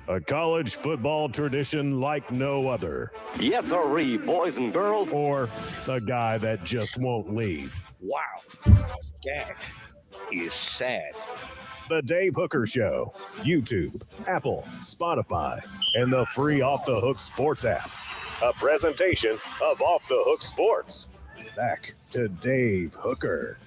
A college football tradition like no other. Yes, sirree, boys and girls. Or a guy that just won't leave. Wow, that is sad. The Dave Hooker Show. YouTube, Apple, Spotify, and the free Off the Hook Sports app. A presentation of Off the Hook Sports. Back to Dave Hooker.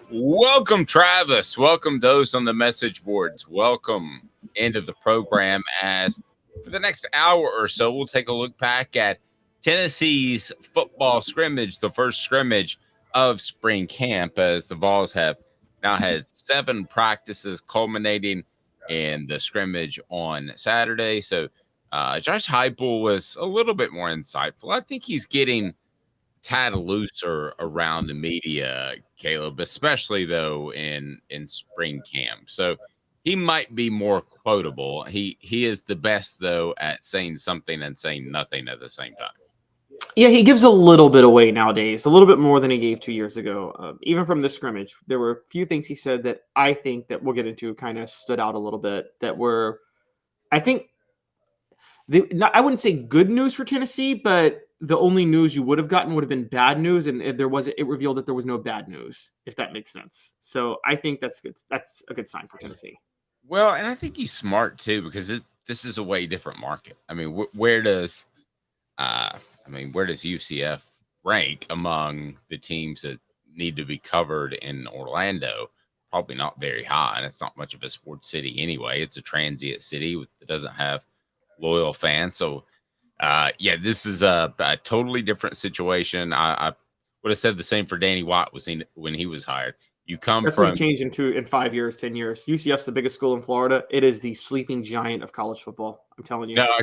Welcome, Travis. Welcome those on the message boards. Welcome into the program, as for the next hour or so, we'll take a look back at Tennessee's football scrimmage, the first scrimmage of spring camp, as the Vols have now had 7 practices culminating in the scrimmage on Saturday. So Josh Heupel was a little bit more insightful. I think he's getting tad looser around the media, Caleb, especially though in spring camp. So he might be more quotable. He is the best though at saying something and saying nothing at the same time. Yeah, he gives a little bit away nowadays, a little bit more than he gave 2 years ago. Even from the scrimmage, there were a few things he said that I think that we'll get into kind of stood out a little bit that were, I think, I wouldn't say good news for Tennessee, but the only news you would have gotten would have been bad news, and it revealed that there was no bad news, if that makes sense. So I think that's good. That's a good sign for Tennessee. Well, and I think he's smart too, because this is a way different market. I mean, where does UCF rank among the teams that need to be covered in Orlando? Probably not very high, and it's not much of a sports city anyway. It's a transient city that doesn't have loyal fans. So, this is a totally different situation. I would have said the same for Danny White when he was hired. That's going to change in 5 years, 10 years. UCF's the biggest school in Florida. It is the sleeping giant of college football. I'm telling you. No, I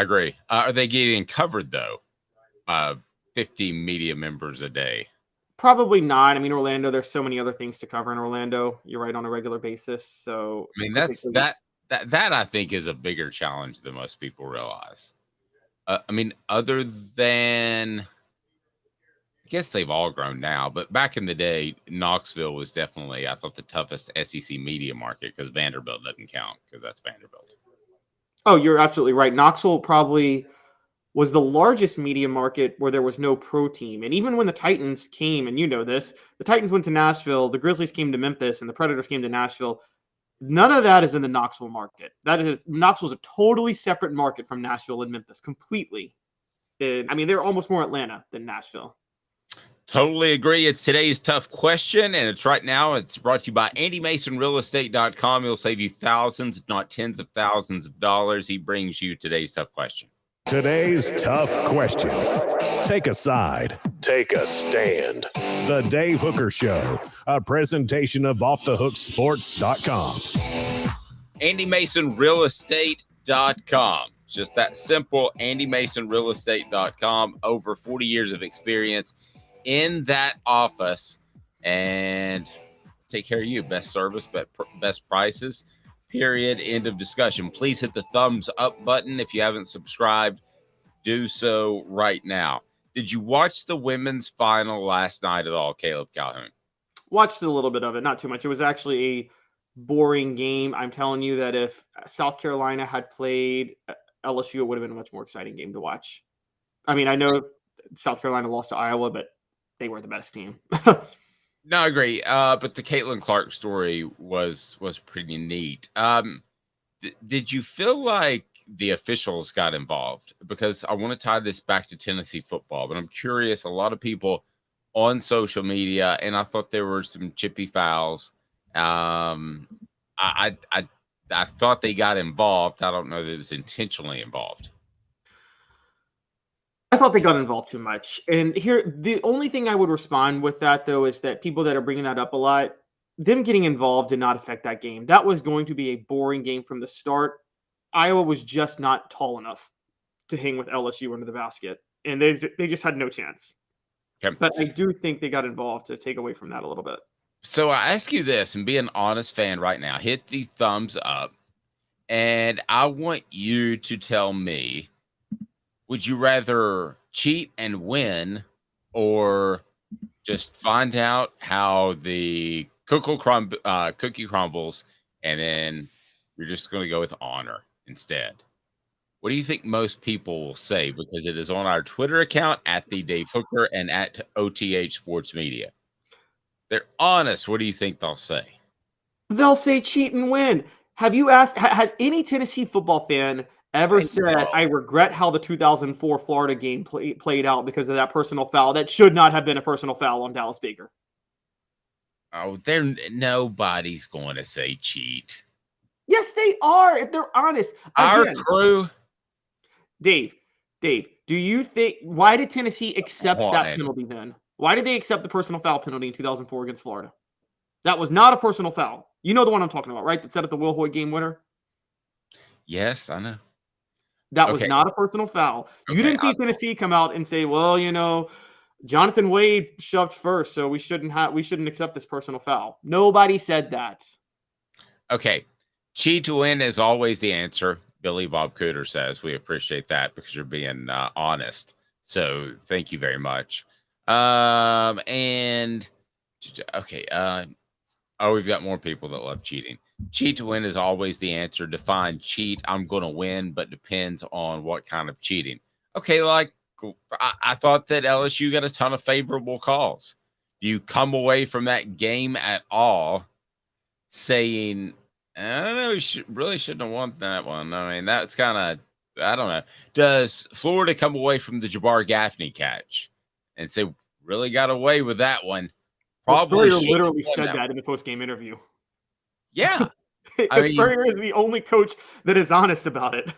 agree. Are they getting covered though? 50 media members a day. Probably not. I mean, Orlando, there's so many other things to cover in Orlando. You're right, on a regular basis. So I mean, that I think is a bigger challenge than most people realize. I mean, other than, I guess they've all grown now, but back in the day, Knoxville was definitely, I thought, the toughest SEC media market, because Vanderbilt doesn't count, because that's Vanderbilt. Oh, you're absolutely right. Knoxville probably was the largest media market where there was no pro team. And even when the Titans came, and you know this, the Titans went to Nashville, the Grizzlies came to Memphis, and the Predators came to Nashville. None of that is in the Knoxville market. Knoxville's a totally separate market from Nashville and Memphis, completely. They're almost more Atlanta than Nashville. Totally agree. It's today's tough question, and it's brought to you by AndyMasonRealEstate.com. He'll save you thousands, if not tens of thousands of dollars. He brings you today's tough question. Today's tough question. Take a side. Take a stand. The Dave Hooker Show, a presentation of OffTheHookSports.com. AndyMasonRealEstate.com. Just that simple. AndyMasonRealEstate.com. Over 40 years of experience in that office, and take care of you. Best service, best prices, period. End of discussion. Please hit the thumbs up button. If you haven't subscribed, do so right now. Did you watch the women's final last night at all, Caleb Calhoun? Watched a little bit of it, not too much. It was actually a boring game. I'm telling you that if South Carolina had played LSU, it would have been a much more exciting game to watch. I mean, I know South Carolina lost to Iowa, but they were the best team. No, I agree. But the Caitlin Clark story was pretty neat. Did you feel like the officials got involved? Because I want to tie this back to Tennessee football, but I'm curious. A lot of people on social media, and I thought there were some chippy fouls. I thought they got involved. I don't know that it was intentionally involved. I thought they got involved too much. And here, the only thing I would respond with that, though, is that people that are bringing that up a lot, them getting involved did not affect that game. That was going to be a boring game from the start. Iowa was just not tall enough to hang with LSU under the basket, and they just had no chance. Okay. But I do think they got involved to take away from that a little bit. So I ask you this, and be an honest fan right now. Hit the thumbs up, and I want you to tell me, would you rather cheat and win, or just find out how the cookie crumbles, and then you're just going to go with honor? instead. What do you think most people will say? Because it is on our Twitter account at the Dave Hooker and at OTH Sports Media. They're honest. What do you think they'll say? They'll say cheat and win. Have you asked, has any Tennessee football fan ever said, I regret how the 2004 Florida game played out because of that personal foul? That should not have been a personal foul on Dallas Baker. Oh, nobody's going to say cheat. Yes, they are, if they're honest. Our crew. Dave, do you think, why did Tennessee accept that penalty then? Why did they accept the personal foul penalty in 2004 against Florida? That was not a personal foul. You know the one I'm talking about, right? That set up the Will Hoyt game winner? Yes, I know. That was not a personal foul. You didn't see Tennessee come out and say, well, Jonathan Wade shoved first, so we shouldn't accept this personal foul. Nobody said that. Okay. Cheat to win is always the answer. Billy Bob Cooter says we appreciate that because you're being honest. So thank you very much. We've got more people that love cheating. Cheat to win is always the answer. Define cheat. I'm going to win, but depends on what kind of cheating. Okay, like I thought that LSU got a ton of favorable calls. You come away from that game at all saying, I don't know, really shouldn't have won that one. I mean, that's kind of, I don't know. Does Florida come away from the Jabbar Gaffney catch and say, really got away with that one? Probably literally said that in the post-game interview. Yeah. Spurrier is the only coach that is honest about it.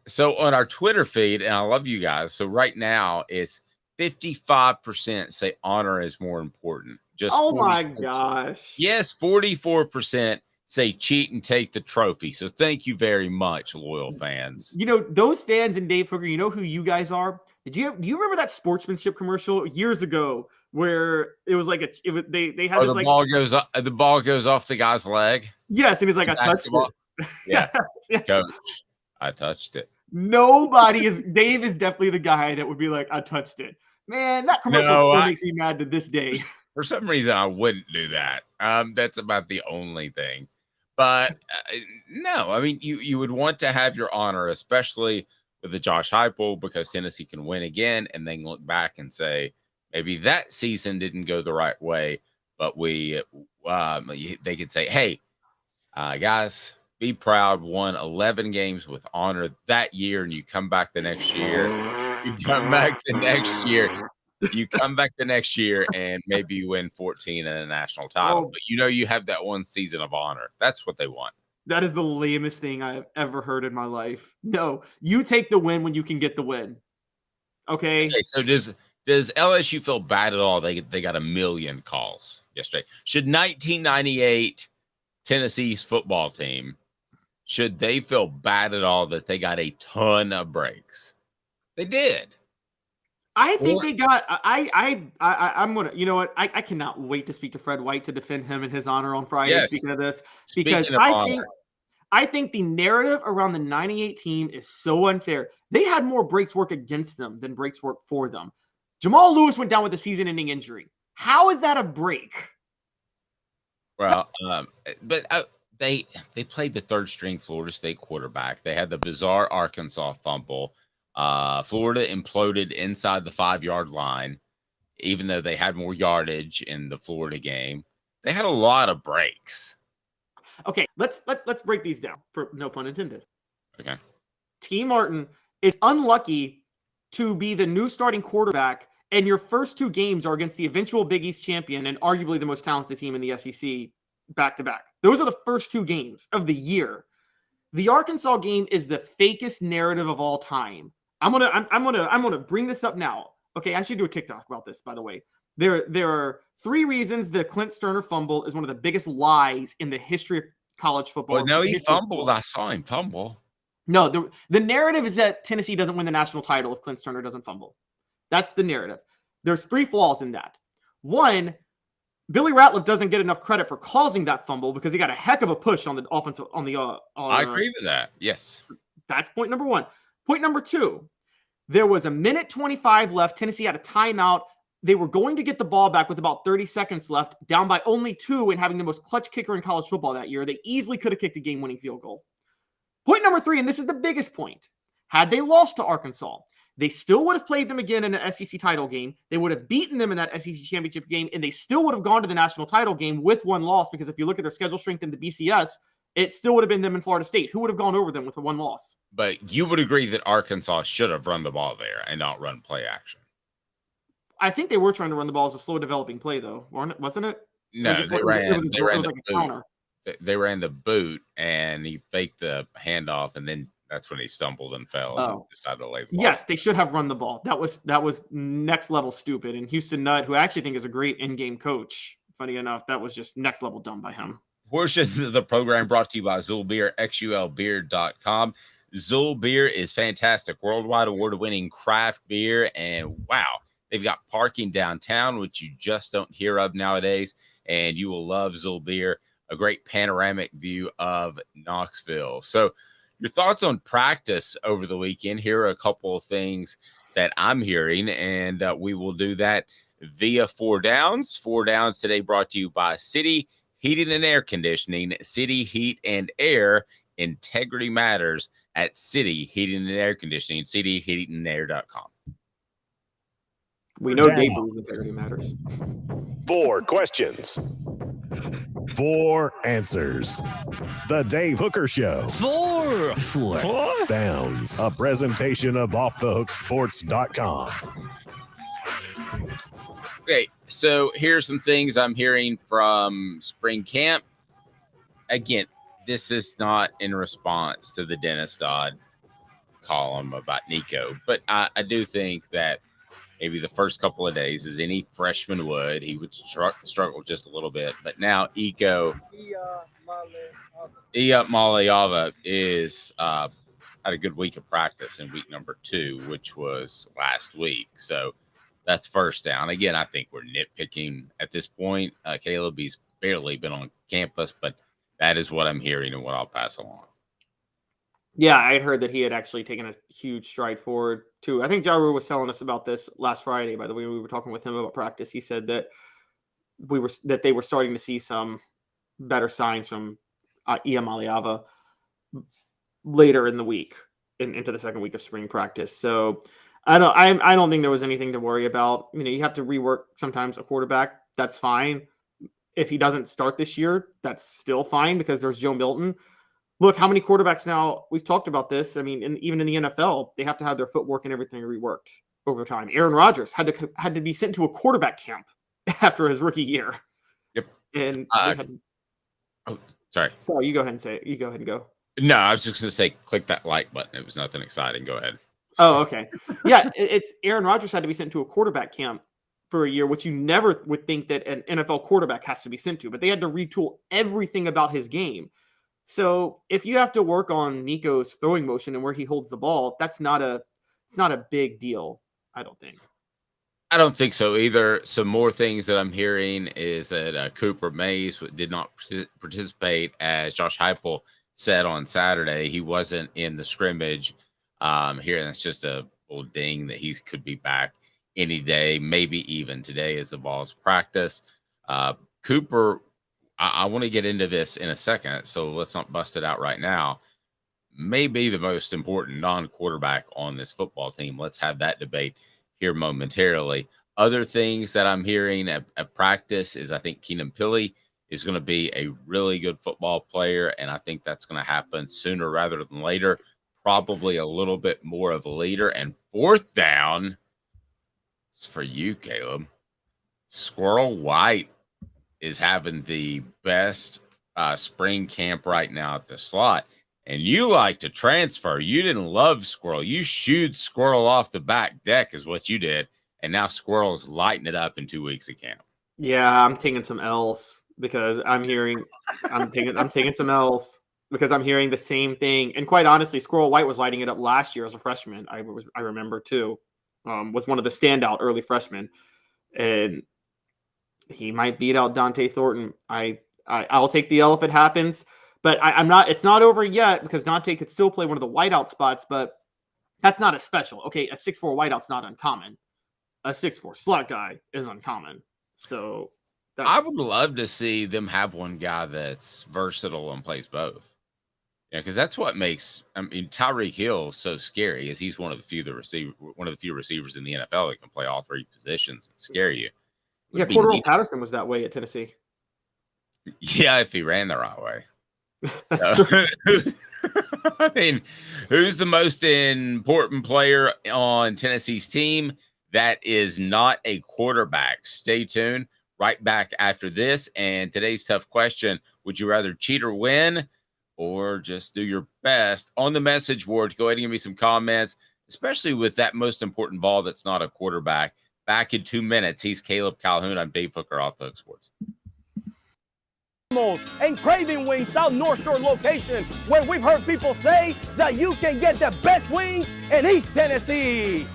So on our Twitter feed, and I love you guys. So right now it's 55% say honor is more important. Just my gosh. Yes, 44% say cheat and take the trophy. So thank you very much, loyal fans. Those fans and Dave Hooker, you know who you guys are? Do you remember that sportsmanship commercial years ago where it was like they had this the ball goes off the guy's leg? Yes, and he's like, I touched it. Yeah. Yes. Coach, I touched it. Dave is definitely the guy that would be like, I touched it. Man, that commercial makes me mad to this day. For some reason, I wouldn't do that. That's about the only thing. But no, I mean, you would want to have your honor, especially with the Josh Heupel, because Tennessee can win again and then look back and say, maybe that season didn't go the right way, but they could say, hey, guys, be proud, won 11 games with honor that year, and you come back the next year. You come back the next year and maybe you win 14 and a national title. But you have that one season of honor. That's what they want. That is the lamest thing I have ever heard in my life. No, you take the win when you can get the win. Okay, so does LSU feel bad at all? They got 1 million calls yesterday. Should 1998 Tennessee's football team, should they feel bad at all that they got a ton of breaks? They did. I think they got. I'm gonna. You know what? I cannot wait to speak to Fred White to defend him and his honor on Friday. Yes. Speaking of this, because I think the narrative around the '98 team is so unfair. They had more breaks work against them than breaks work for them. Jamal Lewis went down with a season-ending injury. How is that a break? Well, but they played the third-string Florida State quarterback. They had the bizarre Arkansas fumble. Florida imploded inside the 5-yard line, even though they had more yardage in the Florida game. They had a lot of breaks. Okay, let's break these down, for no pun intended. Okay. T. Martin is unlucky to be the new starting quarterback, and your first 2 games are against the eventual Big East champion and arguably the most talented team in the SEC back-to-back. Those are the first 2 games of the year. The Arkansas game is the fakest narrative of all time. I'm gonna bring this up now. Okay, I should do a TikTok about this, by the way. There are 3 reasons the Clint Sterner fumble is one of the biggest lies in the history of college football. Well, no, he fumbled. I saw him fumble. No, the narrative is that Tennessee doesn't win the national title if Clint Sterner doesn't fumble. That's the narrative. There's 3 flaws in that. 1, Billy Ratliff doesn't get enough credit for causing that fumble because he got a heck of a push on the offensive I agree with that. Yes. That's point number 1. Point number 2, there was 1:25 left. Tennessee had a timeout. They were going to get the ball back with about 30 seconds left, down by only 2 and having the most clutch kicker in college football that year. They easily could have kicked a game-winning field goal. Point number 3, and this is the biggest point. Had they lost to Arkansas, they still would have played them again in an SEC title game. They would have beaten them in that SEC championship game, and they still would have gone to the national title game with one loss, because if you look at their schedule strength in the BCS, it still would have been them in Florida State. Who would have gone over them with a one loss? But you would agree that Arkansas should have run the ball there and not run play action. I think they were trying to run the ball as a slow developing play, though, wasn't it? No, It was like a counter. They ran the boot, and he faked the handoff, and then that's when he stumbled and fell and decided to lay the ball. Yes, they should have run the ball. That was next level stupid. And Houston Nutt, who I actually think is a great in-game coach, funny enough, that was just next level dumb by him. Portion of the program brought to you by Zool Beer, xulbeer.com. Zool Beer is fantastic, worldwide award-winning craft beer, and wow, they've got parking downtown, which you just don't hear of nowadays, and you will love Zool Beer, a great panoramic view of Knoxville. So your thoughts on practice over the weekend. Here are a couple of things that I'm hearing, and we will do that via 4 Downs. 4 Downs today brought to you by City Heating and Air Conditioning. City Heat and Air, integrity matters at City Heating and Air Conditioning, cityheatingandair.com. We know Dave believes integrity matters. 4 questions, 4 answers. The Dave Hooker Show. 4 Downs. A presentation of offthehooksports.com. Okay, so here's some things I'm hearing from spring camp. Again, this is not in response to the Dennis Dodd column about Nico, but I do think that maybe the first couple of days, as any freshman would, he would struggle just a little bit. But now Iko Maliava is had a good week of practice in week number 2, which was last week. So that's first down. Again, I think we're nitpicking at this point. Caleb, he's barely been on campus, but that is what I'm hearing and what I'll pass along. Yeah, I had heard that he had actually taken a huge stride forward too. I think Jaru was telling us about this last Friday. By the way, we were talking with him about practice. He said that they were starting to see some better signs from Ia Maliava later in the week, into the second week of spring practice. So I don't think there was anything to worry about. You know, you have to rework sometimes a quarterback. That's fine. If he doesn't start this year, that's still fine, because there's Joe Milton. Look, how many quarterbacks now, we've talked about this. I mean, even in the NFL, they have to have their footwork and everything reworked over time. Aaron Rodgers had to be sent to a quarterback camp after his rookie year. Yep. And sorry. Sorry, you go ahead and say it. You go ahead and go. No, I was just going to say, click that like button. It was nothing exciting. Go ahead. Oh, okay. Yeah, it's Aaron Rodgers had to be sent to a quarterback camp for a year, which you never would think that an NFL quarterback has to be sent to, but they had to retool everything about his game. So if you have to work on Nico's throwing motion and where he holds the ball, it's not a big deal, I don't think. I don't think so either. Some more things that I'm hearing is that Cooper Mays did not participate, as Josh Heupel said on Saturday. He wasn't in the scrimmage here, and it's just a little ding that he could be back any day, maybe even today as the Vols practice. Cooper, I want to get into this in a second, so let's not bust it out right now. May be the most important non-quarterback on this football team. Let's have that debate here momentarily. Other things that I'm hearing at practice is I think Keenan Pili is going to be a really good football player, and I think that's going to happen sooner rather than later. Probably a little bit more of a leader. And 4th down, it's for you, Caleb. Squirrel White is having the best spring camp right now at the slot. And you like to transfer. You didn't love Squirrel. You shooed Squirrel off the back deck is what you did. And now Squirrel's lighting it up in 2 weeks of camp. Yeah, I'm taking some L's because I'm taking some L's because I'm hearing the same thing. And quite honestly, Squirrel White was lighting it up last year as a freshman. I remember too. Was one of the standout early freshmen. And he might beat out Dante Thornton. I'll take the L if it happens, but it's not over yet, because Dante could still play one of the wideout spots, but that's not as special. Okay, a 6'4" wideout's not uncommon. A 6'4" slot guy is uncommon. So I would love to see them have one guy that's versatile and plays both. Yeah, because that's what makes Tyreek Hill so scary. Is he's one of the few receivers in the NFL that can play all three positions and scare you. Yeah, Cordell Patterson was that way at Tennessee. Yeah, if he ran the right way. That's true. I mean, who's the most important player on Tennessee's team? That is not a quarterback. Stay tuned. Right back after this. And today's tough question: would you rather cheat or win, or just do your best? On the message board, go ahead and give me some comments, especially with that most important ball that's not a quarterback. Back in 2 minutes. He's Caleb Calhoun. I'm Dave Hooker, Off the Hook Sports. And Craving Wings South North Shore location, where we've heard people say that you can get the best wings in East Tennessee.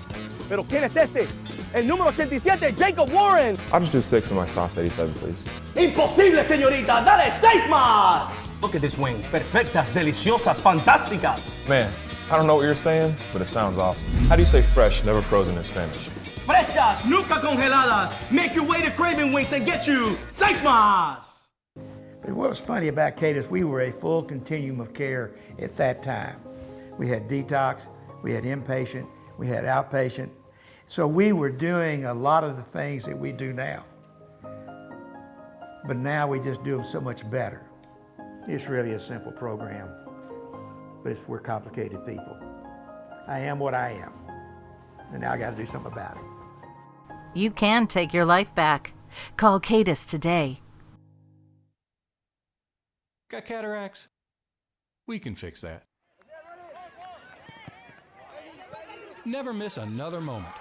Pero ¿quién es este? El número 87, Jacob Warren. I'll just do 6 in my sauce 87, please. Imposible, señorita. Dale 6 más. Look at these wings. Perfectas, deliciosas, fantásticas. Man, I don't know what you're saying, but it sounds awesome. How do you say fresh, never frozen in Spanish? Frescas, nunca congeladas. Make your way to Craving Wings and get you 6 más. But what was funny about Cadis, we were a full continuum of care at that time. We had detox, we had inpatient, we had outpatient. So we were doing a lot of the things that we do now. But now we just do them so much better. It's really a simple program, but we're complicated people. I am what I am, and now I got to do something about it. You can take your life back. Call Cadis today. Got cataracts? We can fix that. Never miss another moment.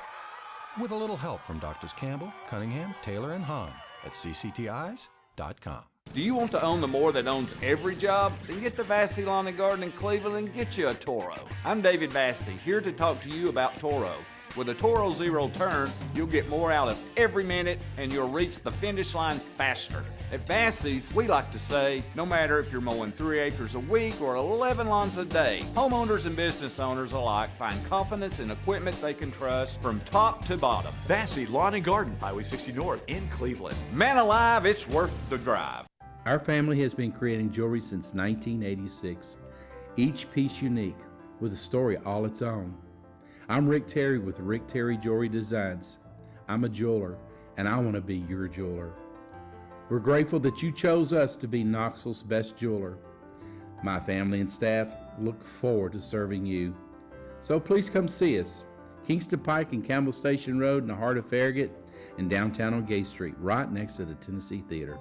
With a little help from Doctors Campbell, Cunningham, Taylor, and Hahn at cctis.com. Do you want to own the more that owns every job? Then get to Vassey Lawn and Garden in Cleveland and get you a Toro. I'm David Vassey, here to talk to you about Toro. With a Toro Zero Turn, you'll get more out of every minute and you'll reach the finish line faster. At Vassey's, we like to say, no matter if you're mowing 3 acres a week or 11 lawns a day, homeowners and business owners alike find confidence in equipment they can trust from top to bottom. Vassey Lawn and Garden, Highway 60 North in Cleveland. Man alive, it's worth the drive. Our family has been creating jewelry since 1986, each piece unique with a story all its own. I'm Rick Terry with Rick Terry Jewelry Designs. I'm a jeweler, and I want to be your jeweler. We're grateful that you chose us to be Knoxville's best jeweler. My family and staff look forward to serving you. So please come see us. Kingston Pike and Campbell Station Road in the heart of Farragut and downtown on Gay Street, right next to the Tennessee Theater.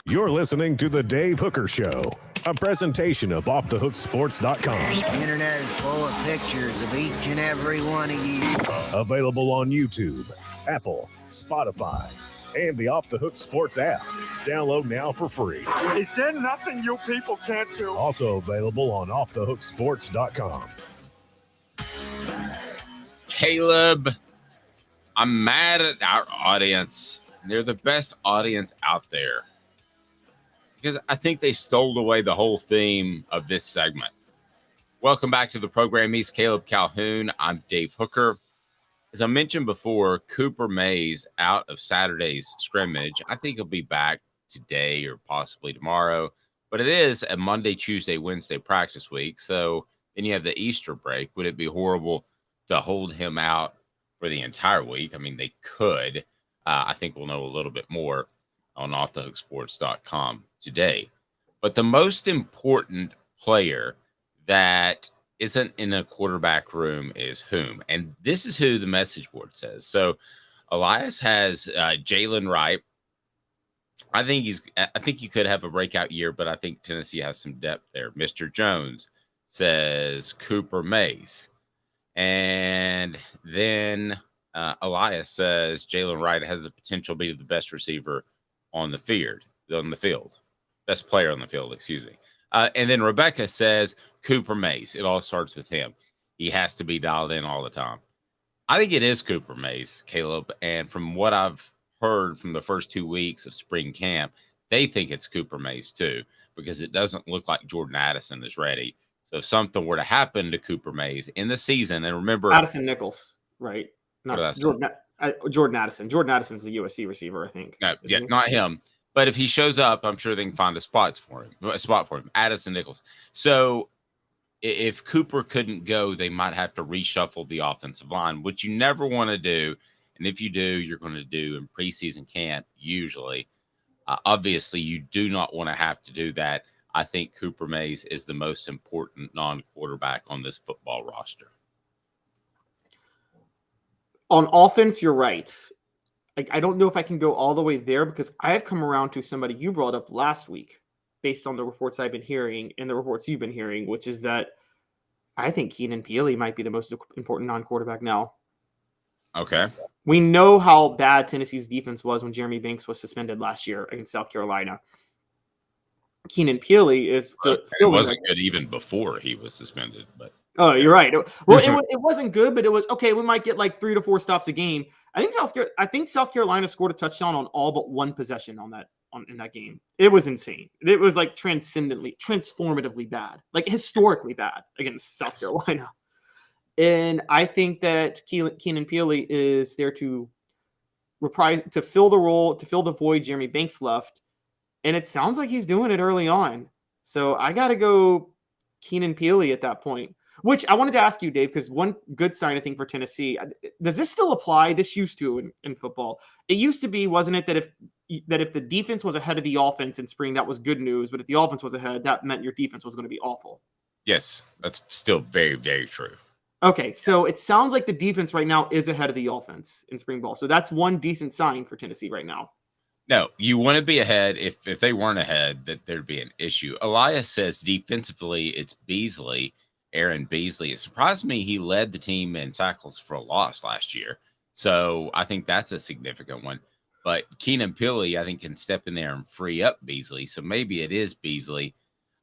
You're listening to The Dave Hooker Show, a presentation of OffTheHookSports.com. The internet is full of pictures of each and every one of you. Available on YouTube, Apple, Spotify, and the Off the Hook Sports app. Download now for free. Is there nothing you people can't do? Also available on OffTheHookSports.com. Caleb, I'm mad at our audience. They're the best audience out there because I think they stole away the whole theme of this segment. Welcome back to the program. He's Caleb Calhoun. I'm Dave Hooker. As I mentioned before, Cooper Mays out of Saturday's scrimmage. I think he'll be back today or possibly tomorrow, but it is a Monday, Tuesday, Wednesday practice week. So then you have the Easter break. Would it be horrible to hold him out for the entire week? I mean, they could. I think we'll know a little bit more on offthehooksports.com today. But the most important player that isn't in a quarterback room is whom? And this is who the message board says. So Elias has Jalen Wright. I think he could have a breakout year, but I think Tennessee has some depth there. Mr. Jones says Cooper Mays. And then Elias says Jalen Wright has the potential to be the best receiver on the field, best player on the field, excuse me. And then Rebecca says Cooper Mays. It all starts with him. He has to be dialed in all the time. I think it is Cooper Mays, Caleb. And from what I've heard from the first 2 weeks of spring camp, they think it's Cooper Mays too, because it doesn't look like Jordan Addison is ready. So if something were to happen to Cooper Mays in the season, and remember Addison Nichols, right? Not Jordan Addison. Jordan Addison's the USC receiver, I think. No, yeah, not him. But if he shows up, I'm sure they can find a spot for him. Addison Nichols. So if Cooper couldn't go, they might have to reshuffle the offensive line, which you never want to do. And if you do, you're going to do in preseason camp usually. Obviously, you do not want to have to do that. I think Cooper Mays is the most important non-quarterback on this football roster. On offense, you're right. I don't know if I can go all the way there because I have come around to somebody you brought up last week based on the reports I've been hearing and the reports you've been hearing, which is that I think Keenan Peely might be the most important non-quarterback now. Okay. We know how bad Tennessee's defense was when Jeremy Banks was suspended last year against South Carolina. Keenan Peely is... It wasn't good even before he was suspended, but... Oh, you're right. Well, it wasn't good, but it was okay. We might get like 3 to 4 stops a game. I think South Carolina scored a touchdown on all but one possession in that game. It was insane. It was like transformatively bad, like historically bad against South Carolina. And I think that Keenan Peely is there to fill the role, to fill the void Jeremy Banks left. And it sounds like he's doing it early on. So I got to go Keenan Peely at that point. Which I wanted to ask you, Dave, because one good sign, I think, for Tennessee, does this still apply? This used to in football. It used to be, wasn't it, that if the defense was ahead of the offense in spring, that was good news. But if the offense was ahead, that meant your defense was going to be awful. Yes, that's still very, very true. Okay, so it sounds like the defense right now is ahead of the offense in spring ball. So that's one decent sign for Tennessee right now. No, you want to be ahead. If they weren't ahead, that there'd be an issue. Elias says defensively, it's Beasley. Aaron Beasley. It surprised me he led the team in tackles for a loss last year. So I think that's a significant one. But Keenan Peely, I think, can step in there and free up Beasley. So maybe it is Beasley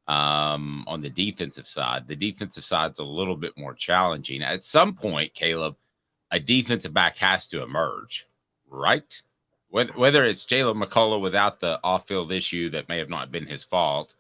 on the defensive side. The defensive side's a little bit more challenging. At some point, Caleb, a defensive back has to emerge, right? Whether it's Jalen McCullough without the off-field issue that may have not been his fault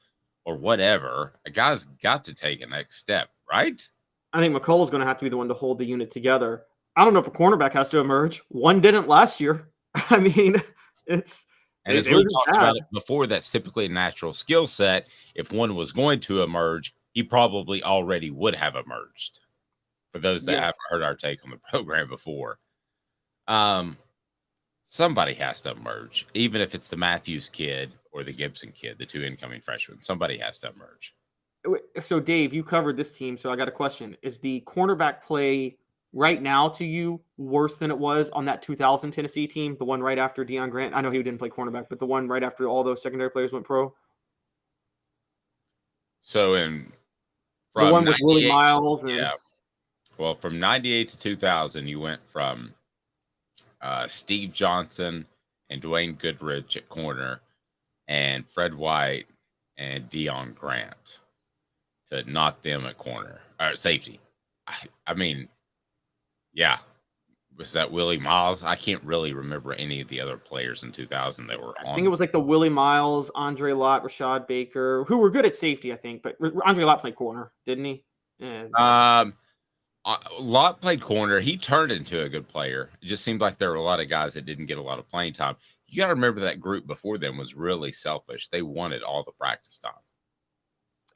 or whatever, a guy's got to take a next step. Right? I think McCullough's going to have to be the one to hold the unit together. I don't know if a cornerback has to emerge. One didn't last year. I mean, it's... And as we talked about it before, that's typically a natural skill set. If one was going to emerge, he probably already would have emerged. For those that haven't heard our take on the program before. Somebody has to emerge, even if it's the Matthews kid or the Gibson kid, the 2 incoming freshmen. Somebody has to emerge. So, Dave, you covered this team, so I got a question. Is the cornerback play right now to you worse than it was on that 2000 Tennessee team, the one right after Deion Grant? I know he didn't play cornerback, but the one right after all those secondary players went pro? So, the one with Willie Miles? Yeah. Well, from 98 to 2000, you went from Steve Johnson and Dwayne Goodrich at corner and Fred White and Deion Grant. To not them at corner or safety. I mean, yeah. Was that Willie Miles? I can't really remember any of the other players in 2000 that were on. I think it was like the Willie Miles, Andre Lott, Rashad Baker, who were good at safety, I think. But Andre Lott played corner, didn't he? And Lott played corner. He turned into a good player. It just seemed like there were a lot of guys that didn't get a lot of playing time. You got to remember that group before them was really selfish. They wanted all the practice time.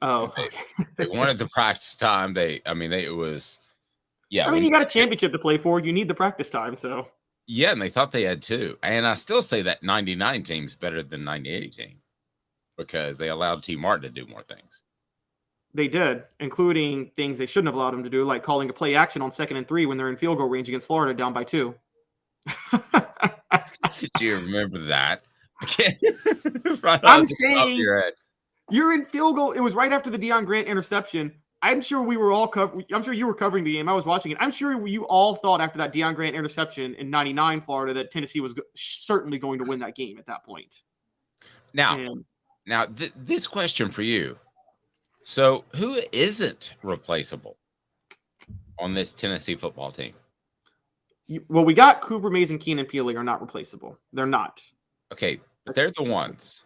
Oh, they wanted the practice time. It was, yeah. I mean, you got a championship to play for. You need the practice time, so. Yeah, and they thought they had too. And I still say that 99 team's better than 98 team because they allowed T. Martin to do more things. They did, including things they shouldn't have allowed them to do, like calling a play action on 2nd and 3 when they're in field goal range against Florida down by 2. Did you remember that? Right I'm saying you're in field goal. It was right after the Deion Grant interception. I'm sure we were all I'm sure you were covering the game. I was watching it. I'm sure you all thought after that Deion Grant interception in 99 Florida that Tennessee was certainly going to win that game at that point. Now, this question for you. So who isn't replaceable on this Tennessee football team? Well, we got Cooper Mays and Keenan Peely are not replaceable. They're not. Okay, but they're the ones.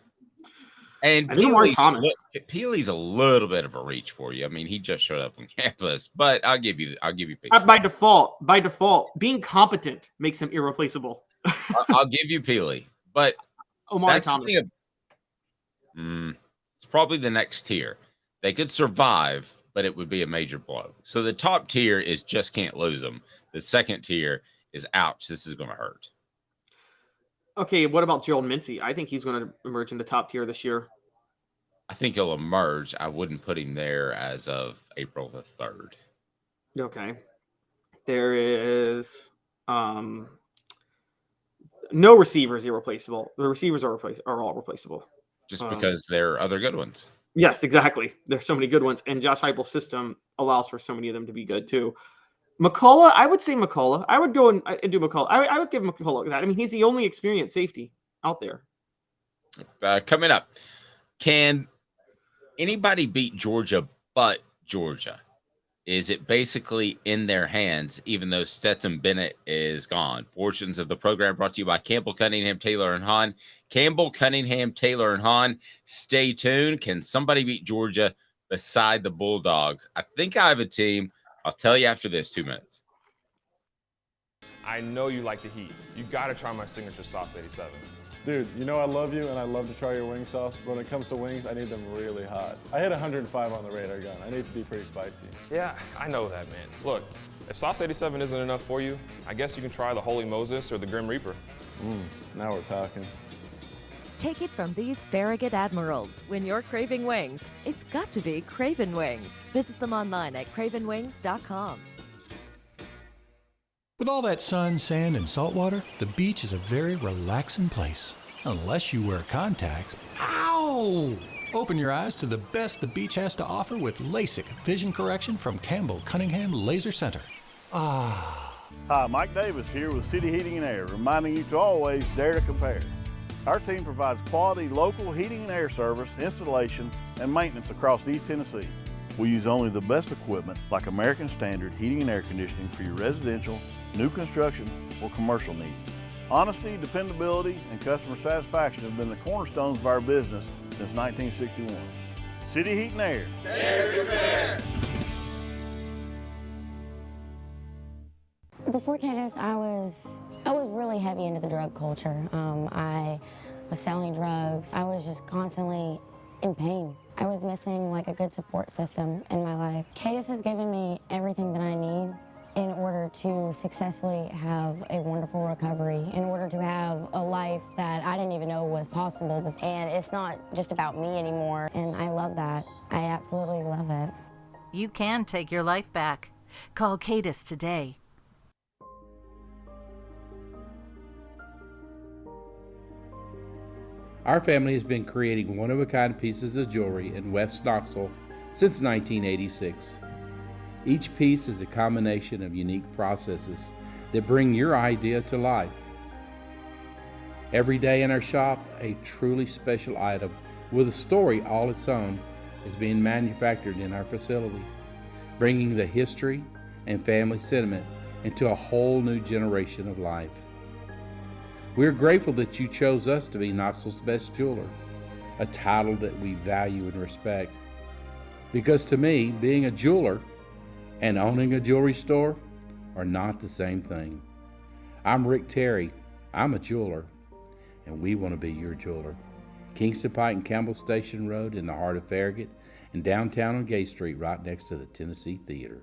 And Peely's a little bit of a reach for you. I mean, he just showed up on campus, but I'll give you Peely. By default, being competent makes him irreplaceable. I'll give you Peely, but Omari Thomas. It's probably the next tier. They could survive, but it would be a major blow. So the top tier is just can't lose them. The second tier is ouch, this is going to hurt. Okay, what about Gerald Mincy? I think he's going to emerge in the top tier this year. I think he'll emerge. I wouldn't put him there as of April the 3rd. Okay. There is no receivers irreplaceable. The receivers are all replaceable. Just because there are other good ones. Yes, exactly. There's so many good ones, and Josh Heupel's system allows for so many of them to be good too. McCullough, I would say McCullough. I would go and do McCullough. I would give McCullough that. I mean, he's the only experienced safety out there. Coming up, can anybody beat Georgia but Georgia? Is it basically in their hands, even though Stetson Bennett is gone? Portions of the program brought to you by Campbell, Cunningham, Taylor, and Hahn. Campbell, Cunningham, Taylor, and Hahn. Stay tuned. Can somebody beat Georgia beside the Bulldogs? I think I have a team. I'll tell you after this, 2 minutes. I know you like the heat. You got to try my signature sauce 87. Dude, you know I love you and I love to try your wing sauce, but when it comes to wings, I need them really hot. I hit 105 on the radar gun. I need to be pretty spicy. Yeah, I know that, man. Look, if sauce 87 isn't enough for you, I guess you can try the Holy Moses or the Grim Reaper. Now we're talking. Take it from these Farragut admirals. When you're craving wings, it's got to be Craven Wings. Visit them online at cravenwings.com. With all that sun, sand, and salt water, the beach is a very relaxing place. Unless you wear contacts. Ow! Open your eyes to the best the beach has to offer with LASIK vision correction from Campbell Cunningham Laser Center. Hi, Mike Davis here with City Heating and Air, reminding you to always dare to compare. Our team provides quality local heating and air service, installation, and maintenance across East Tennessee. We use only the best equipment like American Standard heating and air conditioning for your residential, new construction, or commercial needs. Honesty, dependability, and customer satisfaction have been the cornerstones of our business since 1961. City Heat and Air. Dare to compare. Before Cadis, I was really heavy into the drug culture. I was selling drugs. I was just constantly in pain. I was missing like a good support system in my life. Cadis has given me everything that I need in order to successfully have a wonderful recovery, in order to have a life that I didn't even know was possible. And it's not just about me anymore, and I love that. I absolutely love it. You can take your life back. Call Cadis today. Our family has been creating one-of-a-kind pieces of jewelry in West Knoxville since 1986. Each piece is a combination of unique processes that bring your idea to life. Every day in our shop, a truly special item with a story all its own is being manufactured in our facility, bringing the history and family sentiment into a whole new generation of life. We are grateful that you chose us to be Knoxville's best jeweler, a title that we value and respect. Because to me, being a jeweler and owning a jewelry store are not the same thing. I'm Rick Terry. I'm a jeweler, and we want to be your jeweler. Kingston Pike and Campbell Station Road in the heart of Farragut, and downtown on Gay Street right next to the Tennessee Theater.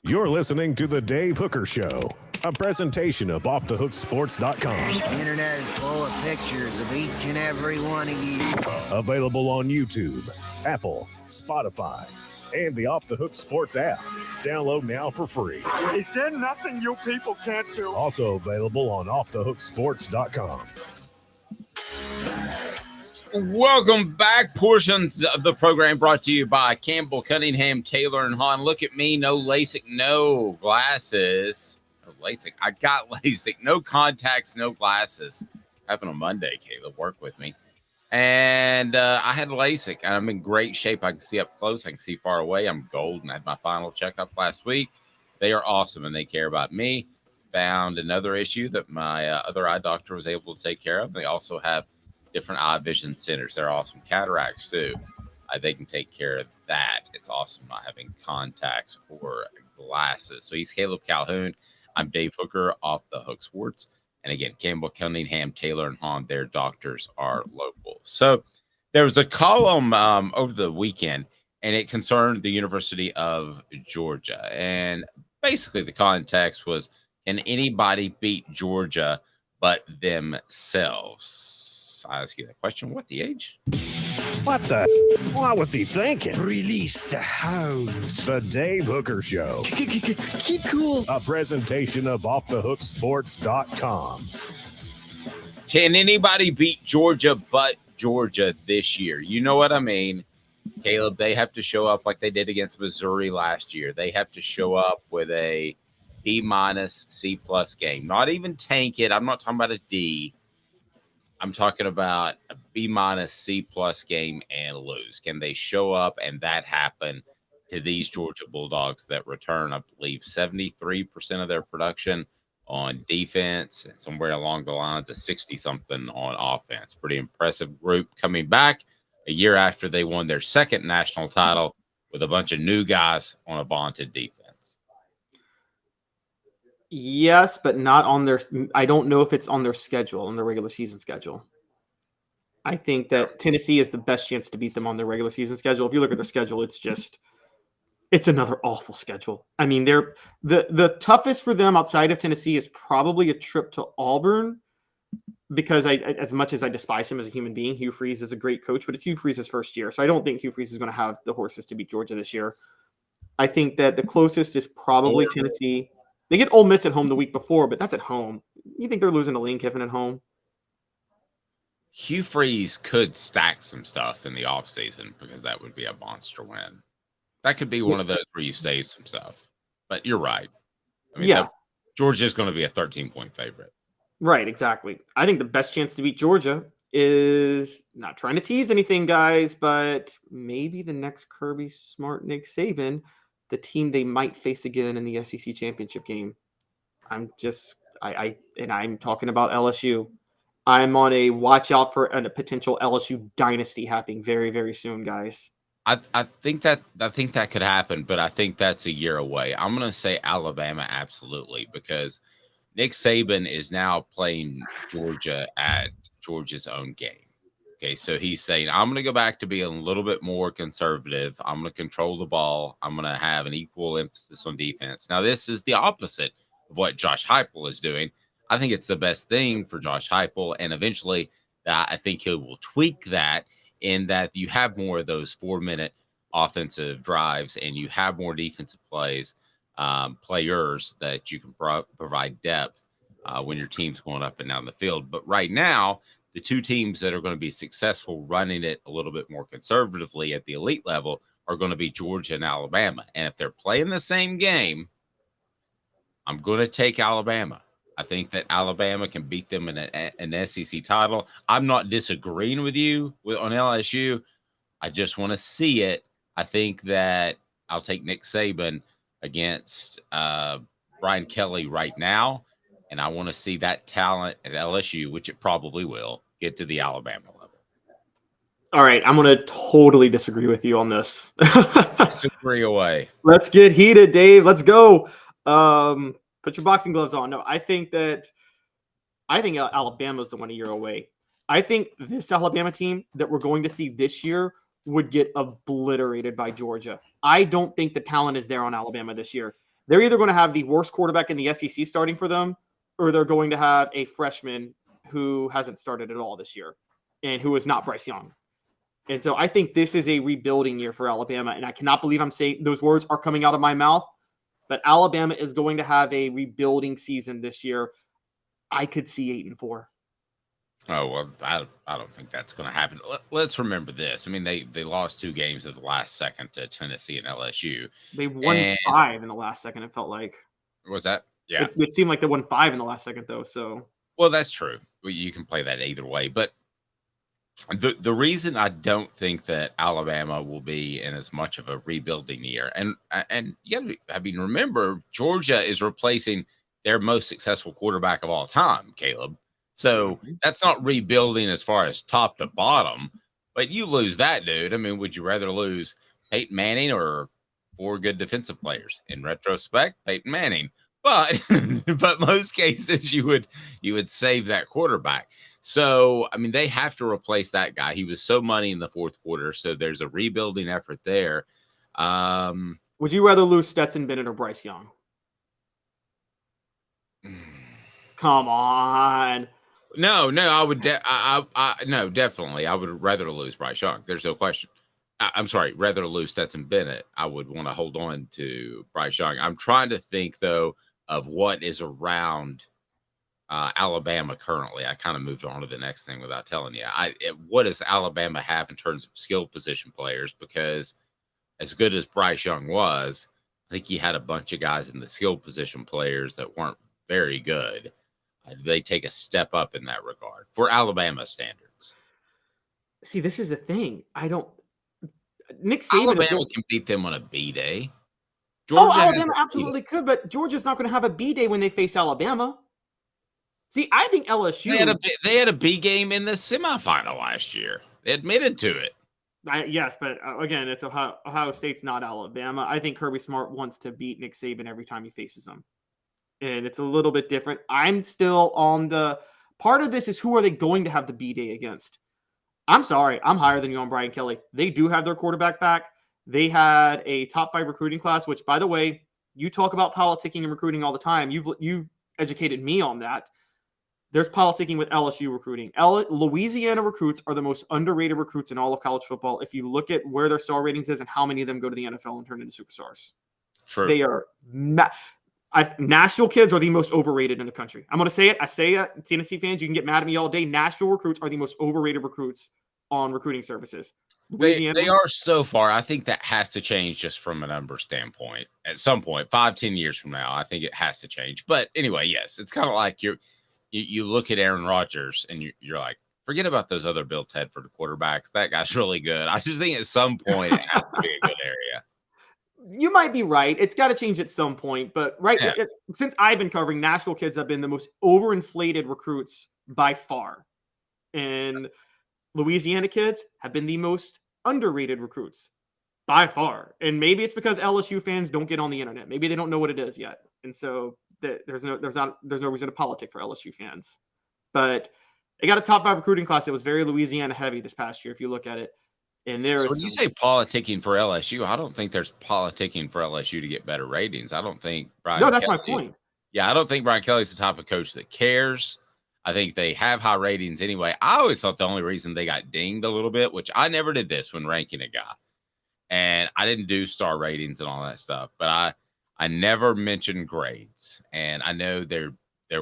You're listening to The Dave Hooker Show, a presentation of OffTheHookSports.com. The internet is full of pictures of each and every one of you. Available on YouTube, Apple, Spotify, and the Off the Hook Sports app. Download now for free. Is there nothing you people can't do? Also available on OffTheHookSports.com. Welcome back. Portions of the program brought to you by Campbell, Cunningham, Taylor, and Hahn. Look at me. No LASIK, no glasses. No LASIK. I got LASIK. No contacts, no glasses. Happened on Monday, Caleb. Work with me. And I had LASIK. And I'm in great shape. I can see up close. I can see far away. I'm golden. I had my final checkup last week. They are awesome, and they care about me. Found another issue that my other eye doctor was able to take care of. They also have different eye vision centers. They're awesome. Cataracts too. They can take care of that. It's awesome not having contacts or glasses. So he's Caleb Calhoun. I'm Dave Hooker, Off the Hook Sports, And again, Campbell, Cunningham, Taylor, and Hahn, their doctors are local. So there was a column over the weekend, and it concerned the University of Georgia. And basically the context was, can anybody beat Georgia but themselves? I ask you that question. What the age? What the? What was he thinking? Release the hounds. The Dave Hooker Show. Keep cool. A presentation of OffTheHookSports.com. Can anybody beat Georgia but Georgia this year? You know what I mean, Caleb. They have to show up like they did against Missouri last year. They have to show up with a B-, C+ game. Not even tank it. I'm not talking about a D. I'm talking about a B-, C+ game and lose. Can they show up and that happen to these Georgia Bulldogs that return, I believe, 73% of their production on defense and somewhere along the lines of 60-something on offense? Pretty impressive group coming back a year after they won their second national title with a bunch of new guys on a vaunted defense. Yes, but not on their – I don't know if it's on their schedule, on their regular season schedule. I think that Tennessee is the best chance to beat them on their regular season schedule. If you look at their schedule, it's just – it's another awful schedule. I mean, they're the toughest for them outside of Tennessee is probably a trip to Auburn, because as much as I despise him as a human being, Hugh Freeze is a great coach, but it's Hugh Freeze's first year. So I don't think Hugh Freeze is going to have the horses to beat Georgia this year. I think that the closest is probably Tennessee. They get Ole Miss at home the week before, but that's at home. You think they're losing to Lane Kiffin at home? Hugh Freeze could stack some stuff in the offseason because that would be a monster win. That could be one of those where you save some stuff. But you're right. I mean, yeah. Georgia's going to be a 13-point favorite. Right, exactly. I think the best chance to beat Georgia is, not trying to tease anything, guys, but maybe the next Kirby Smart, Nick Saban, the team they might face again in the SEC championship game. I'm talking about LSU. I'm on a watch out for a potential LSU dynasty happening very, very soon, guys. I think that could happen, but I think that's a year away. I'm going to say Alabama, absolutely, because Nick Saban is now playing Georgia at Georgia's own game. Okay, so he's saying, I'm going to go back to being a little bit more conservative. I'm going to control the ball. I'm going to have an equal emphasis on defense. Now, this is the opposite of what Josh Heupel is doing. I think it's the best thing for Josh Heupel, and eventually I think he will tweak that in that you have more of those 4-minute offensive drives and you have more defensive players that you can provide depth when your team's going up and down the field. But right now, the two teams that are going to be successful running it a little bit more conservatively at the elite level are going to be Georgia and Alabama. And if they're playing the same game, I'm going to take Alabama. I think that Alabama can beat them in an SEC title. I'm not disagreeing with you on LSU. I just want to see it. I think that I'll take Nick Saban against Brian Kelly right now, and I want to see that talent at LSU, which it probably will, get to the Alabama level. All right, I'm going to totally disagree with you on this. Disagree away. Let's get heated, Dave. Let's go. Put your boxing gloves on. No, I think Alabama's the 1 year away. I think this Alabama team that we're going to see this year would get obliterated by Georgia. I don't think the talent is there on Alabama this year. They're either going to have the worst quarterback in the SEC starting for them, or they're going to have a freshman who hasn't started at all this year and who is not Bryce Young. And so I think this is a rebuilding year for Alabama, and I cannot believe I'm saying those words are coming out of my mouth. But Alabama is going to have a rebuilding season this year. I could see 8-4. Oh, well, I don't think that's going to happen. Let's remember this. I mean, they lost 2 games at the last second to Tennessee and LSU. They won 5 in the last second, it felt like. Was that? Yeah. It seemed like they won 5 in the last second, though. So. Well, that's true. You can play that either way. But the reason I don't think that Alabama will be in as much of a rebuilding year, and you got to remember, Georgia is replacing their most successful quarterback of all time, Caleb. So that's not rebuilding as far as top to bottom, but you lose that dude. I mean, would you rather lose Peyton Manning or 4 good defensive players? In retrospect, Peyton Manning. but most cases you would save that quarterback. So, I mean, they have to replace that guy. He was so money in the fourth quarter, so there's a rebuilding effort there. Would you rather lose Stetson Bennett or Bryce Young? Come on. No, I would. No, definitely, I would rather lose Bryce Young. There's no question. I'm sorry, rather lose Stetson Bennett. I would want to hold on to Bryce Young. I'm trying to think though of what is around Alabama currently. I kind of moved on to the next thing without telling you. What does Alabama have in terms of skill position players? Because as good as Bryce Young was, I think he had a bunch of guys in the skill position players that weren't very good. They take a step up in that regard for Alabama standards. See, this is the thing. Nick Saban Alabama can beat them on a B day. Alabama absolutely could, but Georgia's not going to have a B day when they face Alabama. See, I think LSU. They had a B game in the semifinal last year. They admitted to it. Yes, but again, it's Ohio State's not Alabama. I think Kirby Smart wants to beat Nick Saban every time he faces them. And it's a little bit different. I'm still on the part of this is who are they going to have the B day against? I'm sorry. I'm higher than you on Brian Kelly. They do have their quarterback back. They had a top 5 recruiting class, which, by the way, you talk about politicking and recruiting all the time. You've educated me on that. There's politicking with LSU recruiting. Louisiana recruits are the most underrated recruits in all of college football. If you look at where their star ratings is and how many of them go to the NFL and turn into superstars. True. They are Nashville kids are the most overrated in the country. I'm going to say it. I say it. Tennessee fans, you can get mad at me all day. Nashville recruits are the most overrated recruits on recruiting services. They are so far. I think that has to change just from a number standpoint. At some point, 5-10 years from now, I think it has to change. But anyway, yes, it's kind of like you look at Aaron Rodgers and you're like, forget about those other Bill Tedford quarterbacks. That guy's really good. I just think at some point it has to be a good area. You might be right. It's got to change at some point. But since I've been covering, Nashville kids have been the most overinflated recruits by far. And Louisiana kids have been the most underrated recruits by far. And maybe it's because LSU fans don't get on the internet. Maybe they don't know what it is yet. And so there's no reason to politic for LSU fans. But they got a top 5 recruiting class that was very Louisiana heavy this past year, if you look at it. And so when you say politicking for LSU, I don't think there's politicking for LSU to get better ratings. I don't think Brian. No, that's my point. Yeah, I don't think Brian Kelly's the type of coach that cares. I think they have high ratings anyway. I always thought the only reason they got dinged a little bit, which I never did this when ranking a guy, and I didn't do star ratings and all that stuff, but I never mentioned grades. And I know there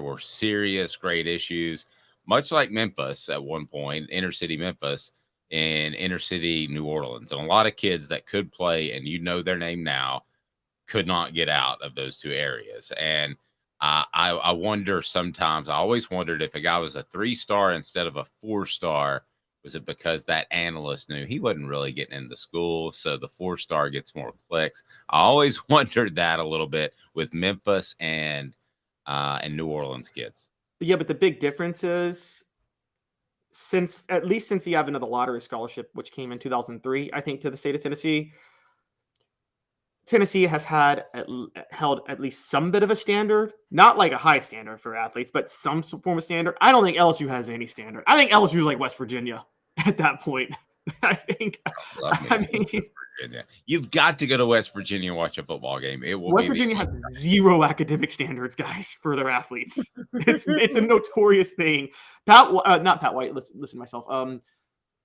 were serious grade issues, much like Memphis at one point, inner city Memphis and inner city New Orleans. And a lot of kids that could play, and you know their name now, could not get out of those two areas. And I wonder sometimes, I always wondered if a guy was a 3-star instead of a 4-star, was it because that analyst knew he wasn't really getting into school, so the 4-star gets more clicks? I always wondered that a little bit with Memphis and New Orleans kids. Yeah, but the big difference is since the advent of the lottery scholarship, which came in 2003, I think, to the state of Tennessee, Tennessee has held at least some bit of a standard, not like a high standard for athletes, but some form of standard. I don't think LSU has any standard. I think LSU is like West Virginia at that point. I mean, Virginia. You've got to go to West Virginia and watch a football game. West Virginia has zero academic standards, guys, for their athletes. It's a notorious thing. Not Pat White. Listen to myself.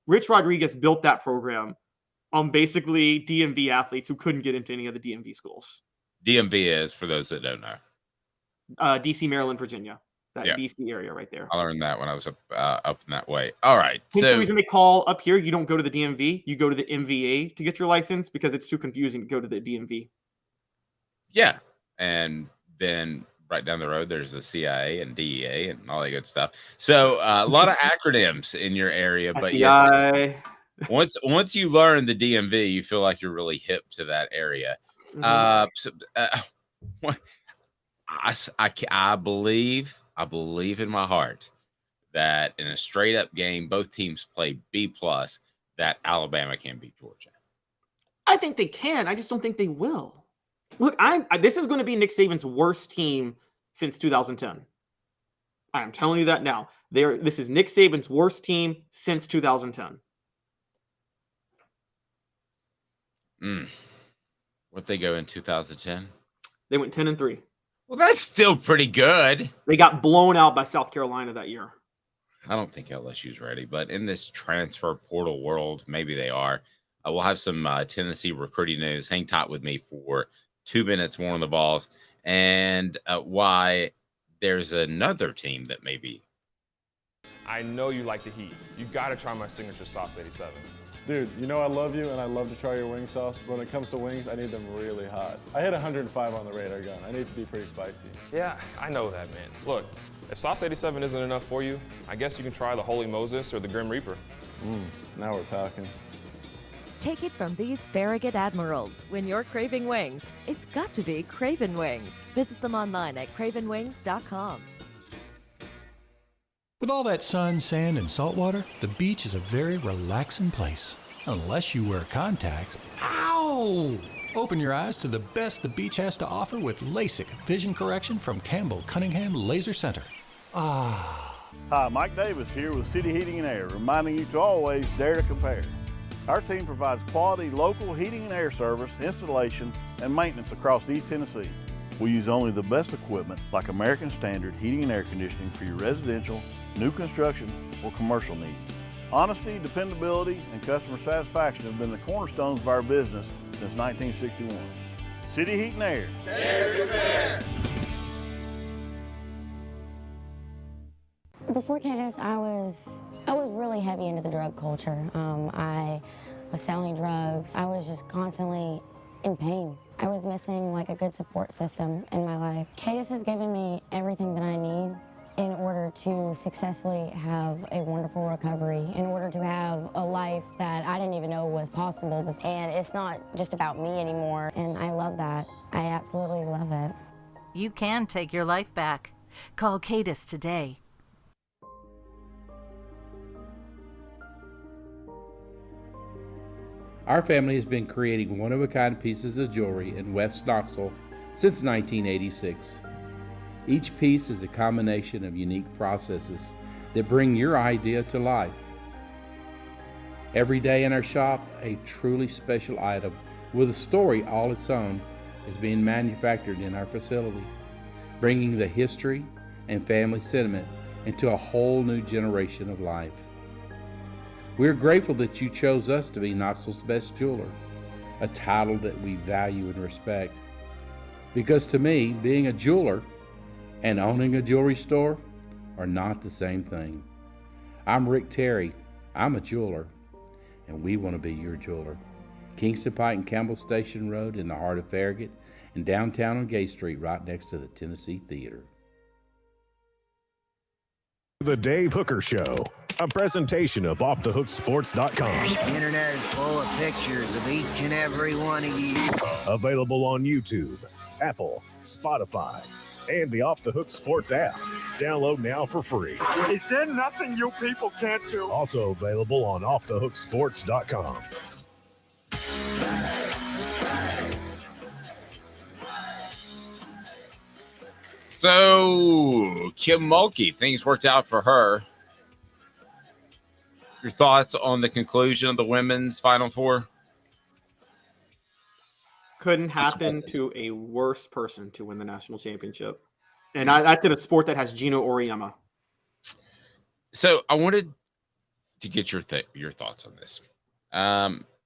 Rich Rodriguez built that program on basically DMV athletes who couldn't get into any of the DMV schools. DMV is, for those that don't know, DC, Maryland, Virginia. That DC area right there. I learned that when I was up in that way. All right. So the reason they call up here, you don't go to the DMV, you go to the MVA to get your license because it's too confusing to go to the DMV. Yeah. And then right down the road, there's the CIA and DEA and all that good stuff. So a lot of acronyms in your area, but yes, once you learn the DMV, you feel like you're really hip to that area. I believe in my heart that in a straight up game, both teams play B+, that Alabama can beat Georgia. I think they can. I just don't think they will. Look, this is going to be Nick Saban's worst team since 2010. I am telling you that now. This is Nick Saban's worst team since 2010. What'd they go in 2010? They went 10-3. Well, that's still pretty good. They got blown out by South Carolina that year. I don't think LSU's ready, but in this transfer portal world, maybe they are. We'll have some Tennessee recruiting news. Hang tight with me for 2 minutes more on the Vols and why there's another team that maybe. I know you like the heat. You got to try my signature sauce 87. Dude, you know I love you and I love to try your wing sauce, but when it comes to wings, I need them really hot. I hit 105 on the radar gun. I need to be pretty spicy. Yeah, I know that, man. Look, if sauce 87 isn't enough for you, I guess you can try the Holy Moses or the Grim Reaper. Now we're talking. Take it from these Farragut Admirals. When you're craving wings, it's got to be Craven Wings. Visit them online at cravenwings.com. With all that sun, sand, and salt water, the beach is a very relaxing place. Unless you wear contacts. Ow! Open your eyes to the best the beach has to offer with LASIK vision correction from Campbell Cunningham Laser Center. Hi, Mike Davis here with City Heating and Air, reminding you to always dare to compare. Our team provides quality local heating and air service, installation, and maintenance across East Tennessee. We use only the best equipment like American Standard heating and air conditioning for your residential, new construction, or commercial needs. Honesty, dependability, and customer satisfaction have been the cornerstones of our business since 1961. City Heat and Air. Dare to compare. Before Cadis, I was really heavy into the drug culture. I was selling drugs. I was just constantly in pain. I was missing like a good support system in my life. Cadis has given me everything that I need in order to successfully have a wonderful recovery, in order to have a life that I didn't even know was possible before. And it's not just about me anymore, and I love that. I absolutely love it. You can take your life back. Call Cadis today. Our family has been creating one-of-a-kind pieces of jewelry in West Knoxville since 1986. Each piece is a combination of unique processes that bring your idea to life. Every day in our shop, a truly special item with a story all its own is being manufactured in our facility, bringing the history and family sentiment into a whole new generation of life. We're grateful that you chose us to be Knoxville's best jeweler, a title that we value and respect. Because to me, being a jeweler and owning a jewelry store are not the same thing. I'm Rick Terry. I'm a jeweler, and we want to be your jeweler. Kingston Pike and Campbell Station Road in the heart of Farragut, and downtown on Gay Street right next to the Tennessee Theater. The Dave Hooker Show, a presentation of OffTheHookSports.com. The internet is full of pictures of each and every one of you. Available on YouTube, Apple, Spotify, and the Off the Hook Sports app. Download now for free. Is there nothing you people can't do? Also available on OffTheHookSports.com. So, Kim Mulkey, things worked out for her. Your thoughts on the conclusion of the women's Final Four? Couldn't happen to a worse person to win the national championship. And that's in a sport that has Gino Auriemma. So I wanted to get your thoughts on this.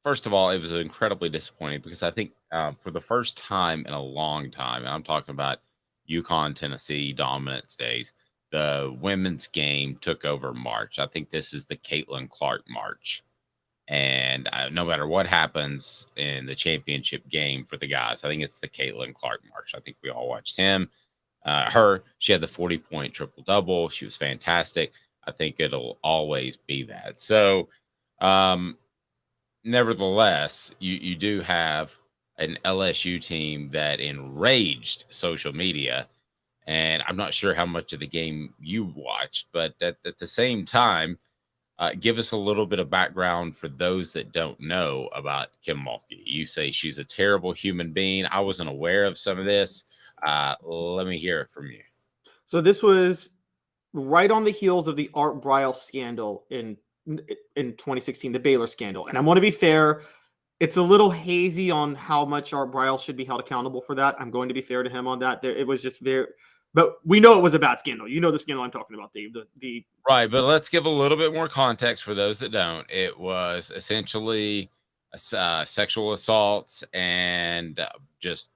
First of all, it was incredibly disappointing because I think for the first time in a long time, and I'm talking about UConn, Tennessee dominance days, the women's game took over March. I think this is the Caitlin Clark March. And no matter what happens in the championship game for the guys, I think it's the Caitlin Clark March. I think we all watched she had the 40-point triple-double. She was fantastic. I think it'll always be that. So, nevertheless, you do have an LSU team that enraged social media. And I'm not sure how much of the game you watched, but at the same time, Give us a little bit of background for those that don't know about Kim Mulkey. You say she's a terrible human being. I wasn't aware of some of this. Let me hear it from you. So this was right on the heels of the Art Briles scandal in 2016, the Baylor scandal. And I want to be fair, it's a little hazy on how much Art Briles should be held accountable for that. I'm going to be fair to him on that. It was just there, but we know it was a bad scandal. You know the scandal I'm talking about, Dave. Right, but let's give a little bit more context for those that don't. It was essentially sexual assaults and just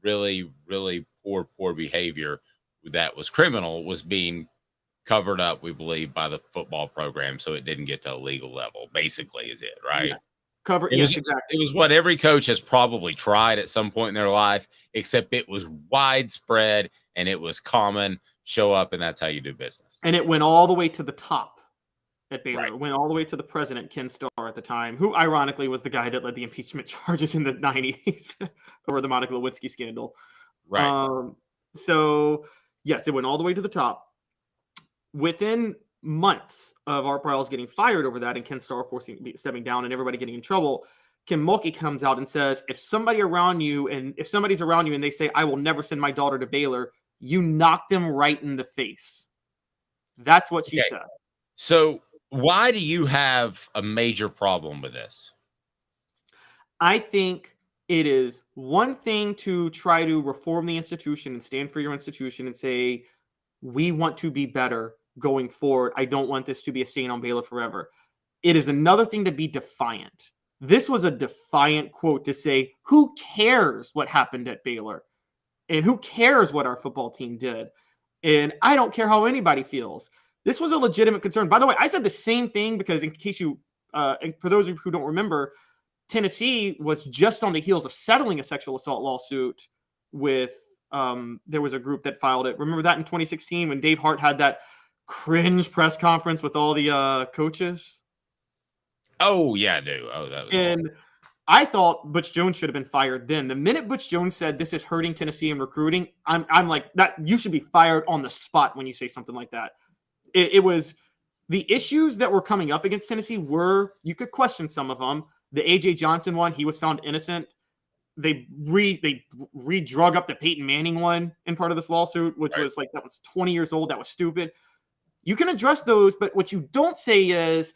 really, really poor behavior that was criminal was being covered up, we believe, by the football program, so it didn't get to a legal level. Basically, is it right? Yeah. Exactly. It was what every coach has probably tried at some point in their life, except it was widespread and it was common. Show up, and that's how you do business. And it went all the way to the top at Baylor. Right. It went all the way to the president, Ken Starr, at the time, who ironically was the guy that led the impeachment charges in the 90s over the Monica Lewinsky scandal. Right. So, yes, it went all the way to the top. Within months of Art Briles getting fired over that and Ken Starr stepping down and everybody getting in trouble, Kim Mulkey comes out and says, if somebody's around you and they say, I will never send my daughter to Baylor, you knock them right in the face. That's what she said. So why do you have a major problem with this? I think it is one thing to try to reform the institution and stand for your institution and say, we want to be better going forward. I don't want this to be a stain on Baylor forever. It is another thing to be defiant. This was a defiant quote to say, who cares what happened at Baylor? And who cares what our football team did? And I don't care how anybody feels. This was a legitimate concern. By the way, I said the same thing because in case you, and for those of you who don't remember, Tennessee was just on the heels of settling a sexual assault lawsuit with, there was a group that filed it. Remember that in 2016 when Dave Hart had that cringe press conference with all the coaches? Oh, yeah, I do. Oh, that was and I thought Butch Jones should have been fired then. The minute Butch Jones said this is hurting Tennessee in recruiting, I'm like, that you should be fired on the spot when you say something like that. It was the issues that were coming up against Tennessee were, you could question some of them. The A.J. Johnson one, he was found innocent. They re-drug up the Peyton Manning one in part of this lawsuit, which was like, that was 20 years old. That was stupid. You can address those, but what you don't say is,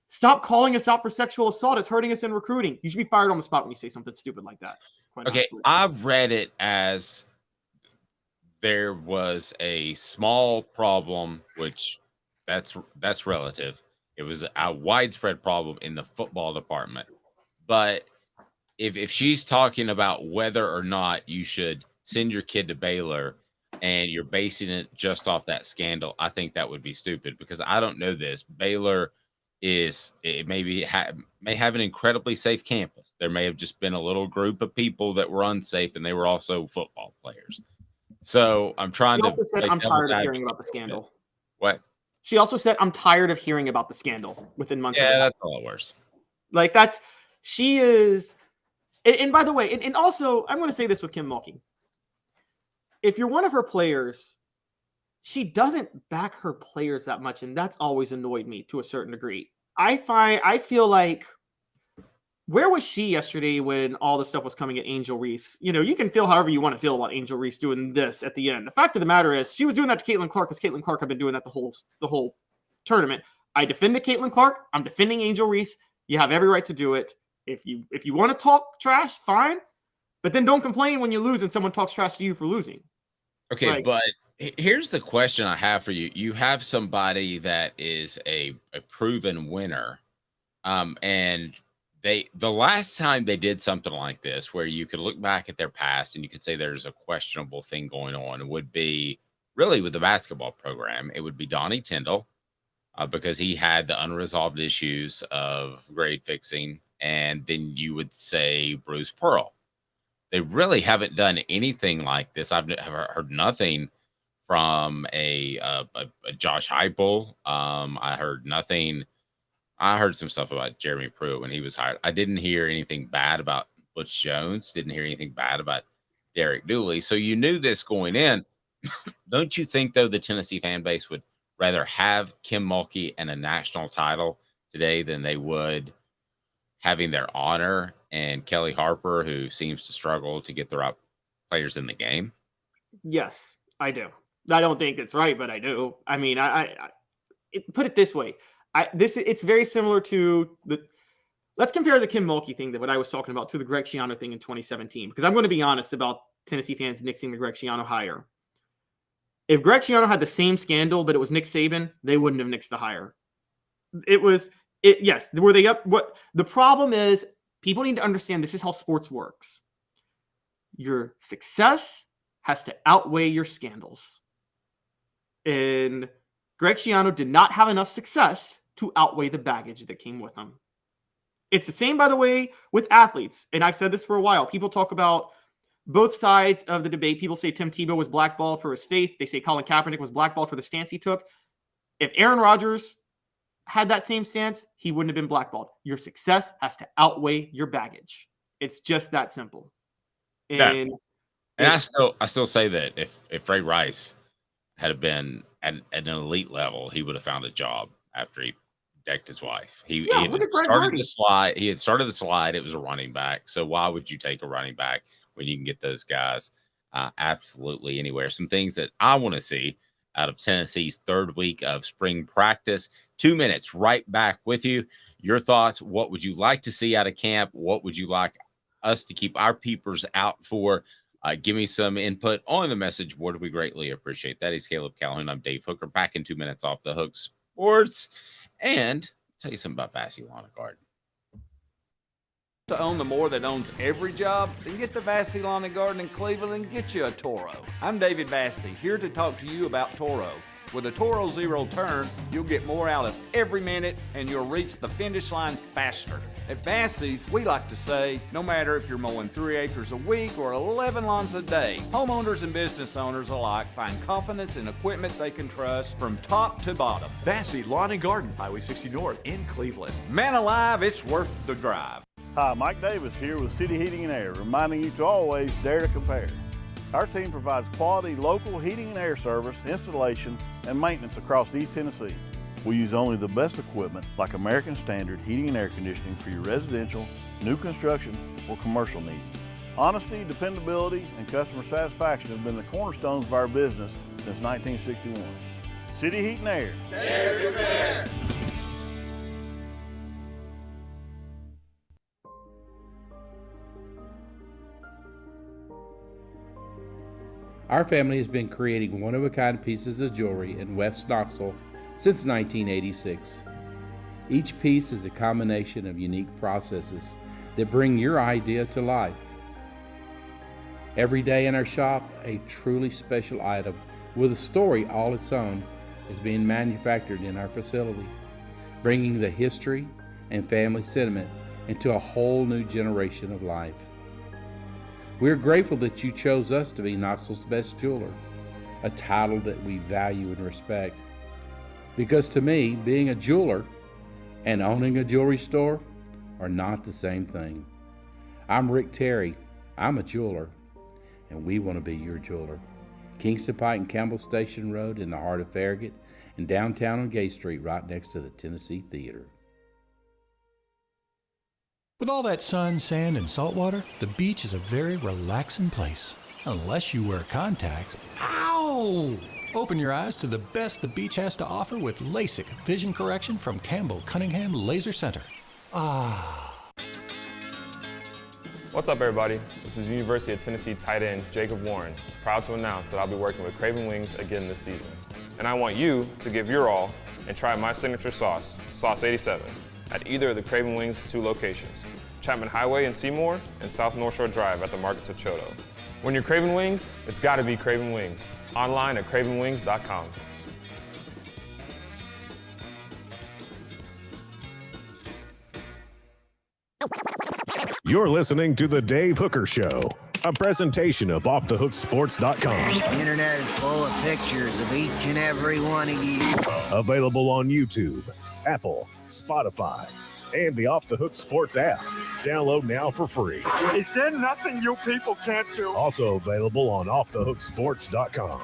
stop calling us out for sexual assault. It's hurting us in recruiting. You should be fired on the spot when you say something stupid like that. Okay, I read it as there was a small problem, which that's relative. It was a widespread problem in the football department. But if she's talking about whether or not you should send your kid to Baylor and you're basing it just off that scandal, I think that would be stupid because I don't know this. Baylor may have an incredibly safe campus. There may have just been a little group of people that were unsafe, and they were also football players. So I'm trying to. I'm tired of hearing about the scandal. What? She also said, "I'm tired of hearing about the scandal." Within months. Yeah, that's all it was. Like she is. And by the way, and also I'm going to say this with Kim Mulkey. If you're one of her players, she doesn't back her players that much, and that's always annoyed me to a certain degree. I feel like, where was she yesterday when all the stuff was coming at Angel Reese? You know, you can feel however you want to feel about Angel Reese doing this at the end. The fact of the matter is, she was doing that to Caitlin Clark because Caitlin Clark had been doing that the whole tournament. I defended Caitlin Clark. I'm defending Angel Reese. You have every right to do it. If you want to talk trash, fine, but then don't complain when you lose and someone talks trash to you for losing. Okay, but here's the question I have for you. You have somebody that is a proven winner, and the last time they did something like this, where you could look back at their past and you could say there's a questionable thing going on, would be really with the basketball program. It would be Donnie Tyndall, because he had the unresolved issues of grade fixing, and then you would say Bruce Pearl. They really haven't done anything like this. I've heard nothing from a Josh Heupel. I heard nothing. I heard some stuff about Jeremy Pruitt when he was hired. I didn't hear anything bad about Butch Jones. Didn't hear anything bad about Derek Dooley. So you knew this going in. Don't you think, though, the Tennessee fan base would rather have Kim Mulkey and a national title today than they would having their honor and Kelly Harper, who seems to struggle to get the right players in the game? Yes, I do. I don't think it's right, but I do. I mean, put it this way. It's very similar to the. Let's compare the Kim Mulkey thing that what I was talking about to the Greg Schiano thing in 2017, because I'm going to be honest about Tennessee fans nixing the Greg Schiano hire. If Greg Schiano had the same scandal, but it was Nick Saban, they wouldn't have nixed the hire. Yes. Were they up? What the problem is, people need to understand this is how sports works. Your success has to outweigh your scandals. And Greg Schiano did not have enough success to outweigh the baggage that came with him. It's the same, by the way, with athletes. And I've said this for a while. People talk about both sides of the debate. People say Tim Tebow was blackballed for his faith. They say Colin Kaepernick was blackballed for the stance he took. If Aaron Rodgers had that same stance, he wouldn't have been blackballed. Your success has to outweigh your baggage. It's just that simple. And I still say that if Ray Rice had been at an elite level, he would have found a job after he decked his wife. He had started the slide. He had started the slide. It was a running back. So why would you take a running back when you can get those guys absolutely anywhere? Some things that I want to see out of Tennessee's third week of spring practice. 2 minutes, right back with you. Your thoughts. What would you like to see out of camp? What would you like us to keep our peepers out for? Give me some input on the message board. We greatly appreciate that. He's Caleb Calhoun. I'm Dave Hooker. Back in 2 minutes off the Hook Sports. And tell you something about Vassy Lawn and Garden. To own the more that owns every job, then get to Vassy Lawn and Garden in Cleveland and get you a Toro. I'm David Vassy, here to talk to you about Toro. With a Toro Zero Turn, you'll get more out of every minute and you'll reach the finish line faster. At Vassy's, we like to say, no matter if you're mowing 3 acres a week or 11 lawns a day, homeowners and business owners alike find confidence in equipment they can trust from top to bottom. Vassy Lawn and Garden, Highway 60 North in Cleveland. Man alive, it's worth the drive. Hi, Mike Davis here with City Heating and Air, reminding you to always dare to compare. Our team provides quality local heating and air service, installation, and maintenance across East Tennessee. We use only the best equipment like American Standard heating and air conditioning for your residential, new construction, or commercial needs. Honesty, dependability, and customer satisfaction have been the cornerstones of our business since 1961. City Heat and Air. Dare to compare. Our family has been creating one-of-a-kind pieces of jewelry in West Knoxville since 1986. Each piece is a combination of unique processes that bring your idea to life. Every day in our shop, a truly special item with a story all its own is being manufactured in our facility, bringing the history and family sentiment into a whole new generation of life. We're grateful that you chose us to be Knoxville's best jeweler, a title that we value and respect. Because to me, being a jeweler and owning a jewelry store are not the same thing. I'm Rick Terry. I'm a jeweler, and we want to be your jeweler. Kingston Pike and Campbell Station Road in the heart of Farragut, and downtown on Gay Street right next to the Tennessee Theater. With all that sun, sand, and salt water, the beach is a very relaxing place. Unless you wear contacts. Ow! Open your eyes to the best the beach has to offer with LASIK vision correction from Campbell Cunningham Laser Center. What's up, everybody? This is University of Tennessee tight end Jacob Warren, proud to announce that I'll be working with Craven Wings again this season. And I want you to give your all and try my signature sauce, Sauce 87, at either of the Craven Wings 2 locations, Chapman Highway in Seymour and South North Shore Drive at the Markets of Choteau. When you're craving wings, it's gotta be Craven Wings. Online at cravenwings.com. You're listening to The Dave Hooker Show, a presentation of OffTheHookSports.com. The internet is full of pictures of each and every one of you. Available on YouTube, Apple, Spotify, and the Off the Hook Sports app. Download now for free. Is there nothing you people can't do? Also available on OffTheHookSports.com.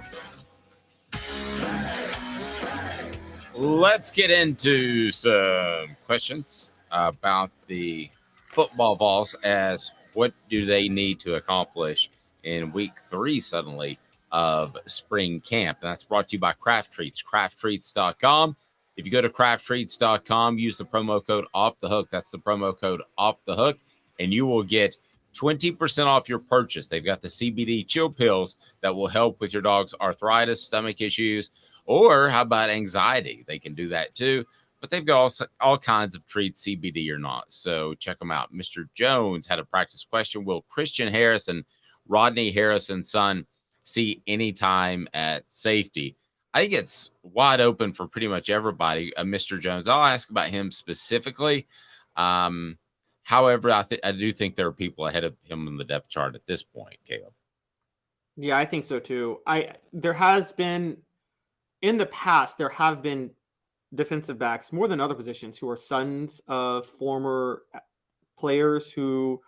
Let's get into some questions about the football Vols as what do they need to accomplish in week 3 suddenly of spring camp. And that's brought to you by Craft Treats, crafttreats.com. If you go to crafttreats.com, use the promo code Off the Hook. That's the promo code Off the Hook, and you will get 20% off your purchase. They've got the CBD chill pills that will help with your dog's arthritis, stomach issues, or how about anxiety? They can do that too. But they've got all kinds of treats, CBD or not. So check them out. Mr. Jones had a practice question. Will Christian Harris and Rodney Harrison's son see any time at safety? I think it's wide open for pretty much everybody. Mr. Jones, I'll ask about him specifically. However, I do think there are people ahead of him in the depth chart at this point, Caleb. Yeah, I think so too. There has been in the past, there have been defensive backs more than other positions who are sons of former players who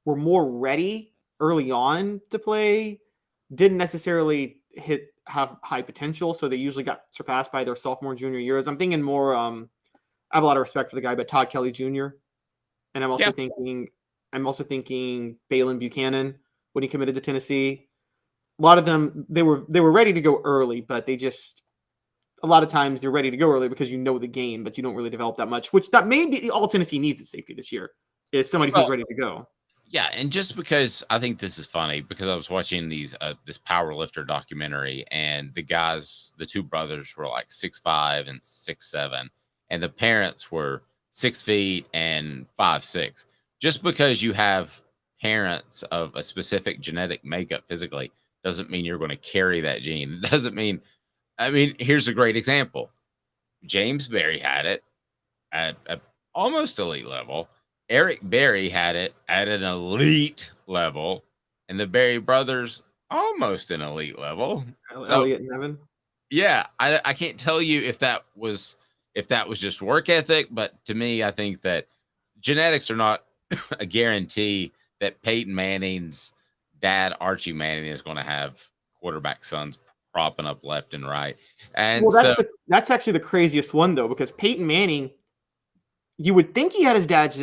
were more ready early on to play, didn't necessarily have high potential, so they usually got surpassed by their sophomore, junior years. I'm thinking more. I have a lot of respect for the guy, but Todd Kelly Jr. And I'm also thinking Balin Buchanan when he committed to Tennessee. A lot of them, they were ready to go early, but they just. A lot of times they're ready to go early because you know the game, but you don't really develop that much, which that may be all Tennessee needs at safety this year is somebody who's ready to go. Yeah, and just because I think this is funny because I was watching this power lifter documentary and the two brothers were like 6'5" and 6'7", and the parents were 6 feet and 5'6". Just because you have parents of a specific genetic makeup physically doesn't mean you're going to carry that gene. It doesn't mean. I mean, here's a great example. James Berry had it at almost elite level. Eric Berry had it at an elite level, and the Berry brothers almost an elite level. Elliot and Evan. Yeah, I can't tell you if that was just work ethic, but to me, I think that genetics are not a guarantee that Peyton Manning's dad, Archie Manning, is going to have quarterback sons propping up left and right. And that's actually the craziest one, though, because Peyton Manning, you would think he had his dad's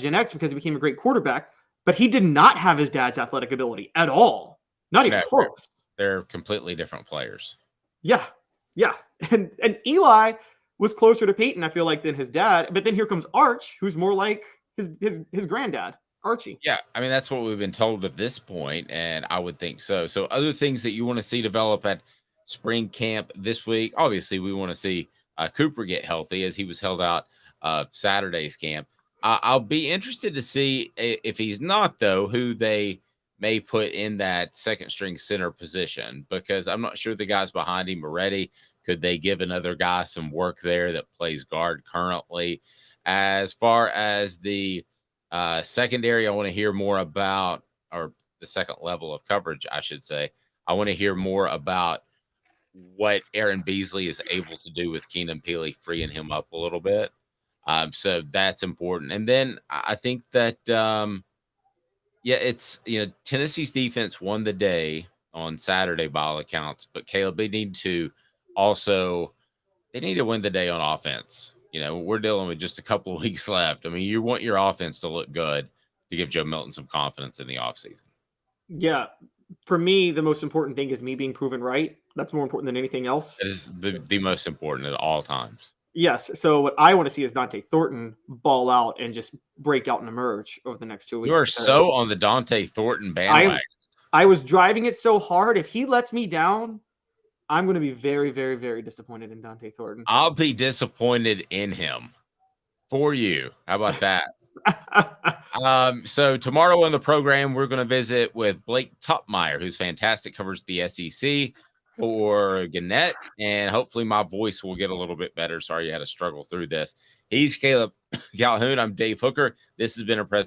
genetics because he became a great quarterback, but he did not have his dad's athletic ability at all. Not even close. They're completely different players. Yeah. Yeah. And Eli was closer to Peyton, I feel like, than his dad. But then here comes Arch, who's more like his granddad, Archie. Yeah, I mean, that's what we've been told at this point, and I would think so. So other things that you want to see develop at spring camp this week, obviously we want to see Cooper get healthy as he was held out Saturday's camp. I'll be interested to see if he's not, though, who they may put in that second string center position, because I'm not sure the guys behind him are ready. Could they give another guy some work there that plays guard currently? As far as the secondary, I want to hear more about, or the second level of coverage, I should say. I want to hear more about what Aaron Beasley is able to do with Keenan Peely, freeing him up a little bit. So that's important. And then I think that, it's, Tennessee's defense won the day on Saturday by all accounts, but Caleb, they need to win the day on offense. We're dealing with just a couple of weeks left. I mean, you want your offense to look good to give Joe Milton some confidence in the offseason. Yeah. For me, the most important thing is me being proven right. That's more important than anything else. It is the most important at all times. Yes. So what I want to see is Dante Thornton ball out and just break out and emerge over the next 2 weeks. You are so on the Dante Thornton bandwagon. I was driving it so hard. If he lets me down, I'm going to be very, very, very disappointed in Dante Thornton. I'll be disappointed in him for you. How about that? So tomorrow on the program, we're going to visit with Blake Topmeyer, who's fantastic, covers the SEC for Gannett, and hopefully my voice will get a little bit better. Sorry you had to struggle through this. He's Caleb Calhoun. I'm Dave Hooker. This has been a presentation